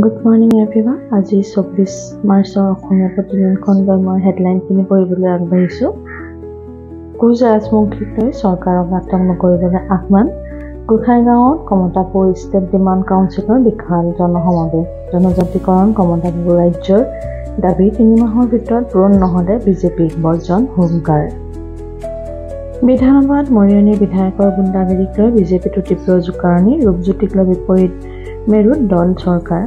Good morning everyone. আজি 24 মাৰ্চৰ অসমীয়া প্ৰতিদিনখনৰ মই হেডলাইনখিনি পঢ়িবলৈ আগবাঢ়িছো। কুজ ৰাজমুখীক লৈ চৰকাৰক আক্ৰমণ কৰিবলৈ আহ্বান। গোসাইগাঁৱত কমতাপুৰ ষ্টেট ডিমাণ্ড কাউন্সিলৰ বিশাল জনসমাৱেশ। জনজাতিকৰণ কমতাপুৰ ৰাজ্যৰ দাবী 3 মাহৰ ভিতৰত পূৰণ নহ'লে বিজেপিক বৰ্জন হুংকাৰ। বিধানসভাত মৰিয়নী বিধায়কৰ গুণ্ডাগিৰিক লৈ বিজেপিত তীব্ৰ জোকাৰণি। ৰূপজ্যোতিক লৈ বিপৰীত মেৰুত দল চৰকাৰ।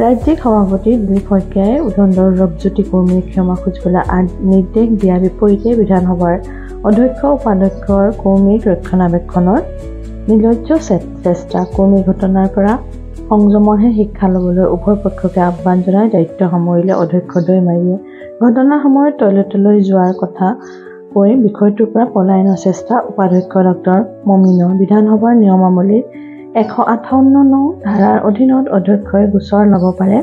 ৰাজ্যিক সভাপতি দিলীপ শইকীয়াই উদণ্ডৰ ৰূপজ্যোতি কৰ্মীৰ ক্ষমা খুজিবলৈ নিৰ্দেশ দিয়াৰ বিপৰীতে বিধানসভাৰ অধ্যক্ষ উপাধ্যক্ষৰ কৰ্মীক ৰক্ষণাবেক্ষণৰ নিৰ্লজ্জ চেষ্টা। কৰ্মী ঘটনাৰ পৰা সংযমৰহে শিক্ষা ল'বলৈ উভয় পক্ষকে আহ্বান জনাই দায়িত্ব সামৰিলে অধ্যক্ষ দৈমাৰীয়ে। ঘটনাৰ সময়ত টয়লেটলৈ যোৱাৰ কথা কৈ বিষয়টোৰ পৰা পলায়নৰ চেষ্টা উপাধ্যক্ষ ডক্টৰ মমিনৰ। বিধানসভাৰ নিয়মাৱলীৰ 158 নং ধাৰাৰ অধীনত অধ্যক্ষই গোচৰ ল'ব পাৰে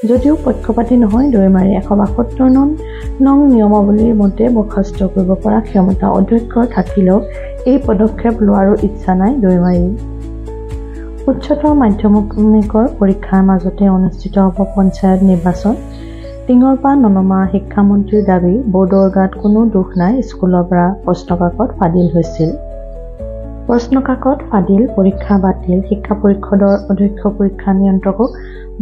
যদিও পক্ষপাতী নহয়। দৈমাৰী 172 নং নিয়মাৱলীৰ মতে বৰ্খাস্ত কৰিব পৰা ক্ষমতা অধ্যক্ষৰ থাকিলেও এই পদক্ষেপ লোৱাৰো ইচ্ছা নাই দৈমাৰীৰ। উচ্চতৰ মাধ্যমিকৰ পৰীক্ষাৰ মাজতে অনুষ্ঠিত হ'ব পঞ্চায়ত নিৰ্বাচন। টিঙৰ পৰা ননমা শিক্ষামন্ত্ৰীৰ দাবী বৰ্ডৰ গাত কোনো দোষ নাই। স্কুলৰ পৰা প্ৰশ্নকাকত ফাদিল হৈছিল। প্ৰশ্নকাকত ফাদিল, পৰীক্ষা বাতিল। শিক্ষা পৰিষদৰ অধ্যক্ষ পৰীক্ষা নিয়ন্ত্ৰকক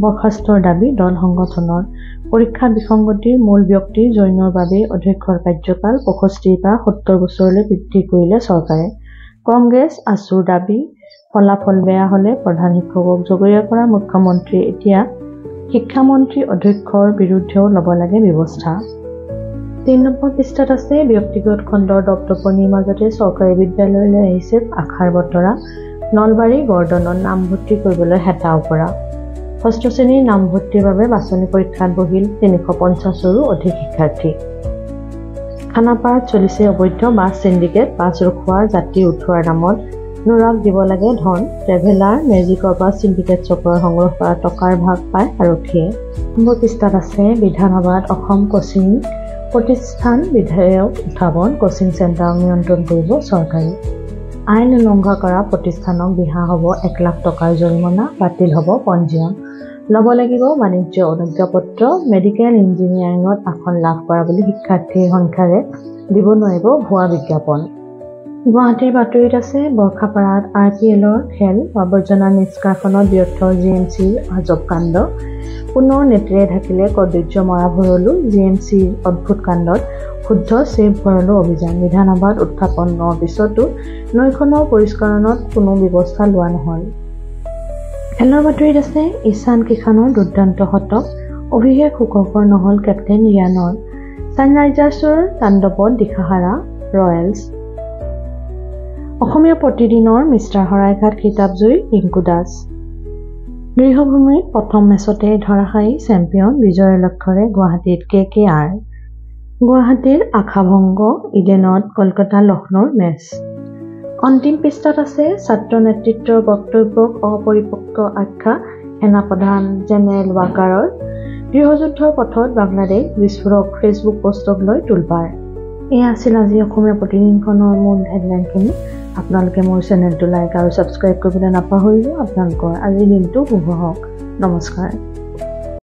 বৰ্খাস্তৰ দাবী দল সংগঠনৰ। পৰীক্ষা বিসংগতিৰ মূল ব্যক্তি জৈনৰ বাবেই অধ্যক্ষৰ কাৰ্যকাল 65 পৰা 70 বছৰলৈ বৃদ্ধি কৰিলে চৰকাৰে। কংগ্ৰেছ আছুৰ দাবী ফলাফল বেয়া হ'লে প্ৰধান শিক্ষকক জগৰীয়া কৰা মুখ্যমন্ত্ৰীয়ে এতিয়া শিক্ষামন্ত্ৰী অধ্যক্ষৰ বিৰুদ্ধেও ল'ব লাগে ব্যৱস্থা। 3 নম্বৰ পৃষ্ঠাত আছে ব্যক্তিগত খণ্ডৰ দপদপনিৰ মাজতে চৰকাৰী বিদ্যালয়লৈ আহিছে আশাৰ বতৰা। নলবাৰী গৰ্ডনত নামভৰ্তি কৰিবলৈ হেতাও কৰা। 6ষ্ঠ শ্ৰেণীৰ নামভৰ্তিৰ বাবে বাছনি পৰীক্ষাত বহিল 350ৰো অধিক শিক্ষাৰ্থী। খানাপাৰাত চলিছে অবৈধ বাছ চিণ্ডিকেট। বাছ ৰখোৱাৰ যাত্ৰী উঠোৱাৰ নামত নোৰাক দিব লাগে ধন। ট্ৰেভেলাৰ মেজিকৰ পৰা চিণ্ডিকেট চক্ৰৰ সংগ্ৰহ কৰা টকাৰ ভাগ পায় আৰক্ষীয়ে। নম্বৰ পৃষ্ঠাত আছে বিধানসভাত অসম কোচিং প্ৰতিষ্ঠান বিধেয়ক উত্থাপন। কোচিং চেণ্টাৰক নিয়ন্ত্ৰণ কৰিব চৰকাৰে। আইন উলংঘা কৰা প্ৰতিষ্ঠানক বিহা হ'ব 1 লাখ টকাৰ জৰিমনা। বাতিল হ'ব পঞ্জীয়ন। ল'ব লাগিব বাণিজ্য অনুজ্ঞাপত্ৰ। মেডিকেল ইঞ্জিনিয়াৰিঙত আসন লাভ কৰা বুলি শিক্ষাৰ্থীৰ সংখ্যাৰে দিব নোৱাৰিব ভুৱা বিজ্ঞাপন। গুৱাহাটীৰ বাতৰিত আছে বৰ্ষাপাৰাত RPLৰ খেল। আৱৰ্জনা নিষ্কাশনত ব্যৰ্থ GMCৰ আজব কাণ্ড। পুনৰ নেটেৰে ঢাকিলে কদৰ্য মৰা ভৰলু। GMCৰ অদ্ভুত কাণ্ডত ক্ষুব্ধ ছেভ ভৰলু অভিযান। বিধানসভাত উত্থাপন হোৱাৰ পিছতো নৈখনৰ পৰিষ্কাৰণত কোনো ব্যৱস্থা লোৱা নহ'ল। খেলৰ বাতৰিত আছে ঈশান কিষাণৰ দুৰ্দান্ত শতক। অভিষেক সুখকৰ নহ'ল কেপ্টেইন ৰিয়ানৰ। ছানৰাইজাৰ্ছৰ তাণ্ডৱত দিশাহাৰা ৰয়েলছ। অসমীয়া প্ৰতিদিনৰ মিষ্টাৰ শৰাইঘাট খিতাপজয়ী ৰিংকু দাস। গৃহভূমিত প্ৰথম মেচতে ধৰাশায়ী চেম্পিয়ন। বিজয়ৰ লক্ষ্যৰে গুৱাহাটীত KKR। গুৱাহাটীৰ আশাভংগ ইডেনত কলকাতা লক্ষ্ণৌৰ মেচ। অন্তিম পৃষ্ঠাত আছে ছাত্ৰ নেতৃত্বৰ বক্তব্যক অপৰিপক্ক আখ্যা সেনাপ্ৰধান জেনেৰেল ৱাকাৰৰ। গৃহযুদ্ধৰ পথত বাংলাদেশ বিস্ফোৰক ফেচবুক পোষ্টক লৈ তোলপাৰ। এয়া আছিল আজি অসমীয়া প্ৰতিদিনখনৰ মূল হেডলাইনখিনি। আপোনালোকে মোৰ চেনেলটো লাইক আৰু ছাবস্ক্ৰাইব কৰিবলৈ নাপাহৰিব। আপোনালোকৰ আজিৰ দিনটো শুভ হওক। নমস্কাৰ।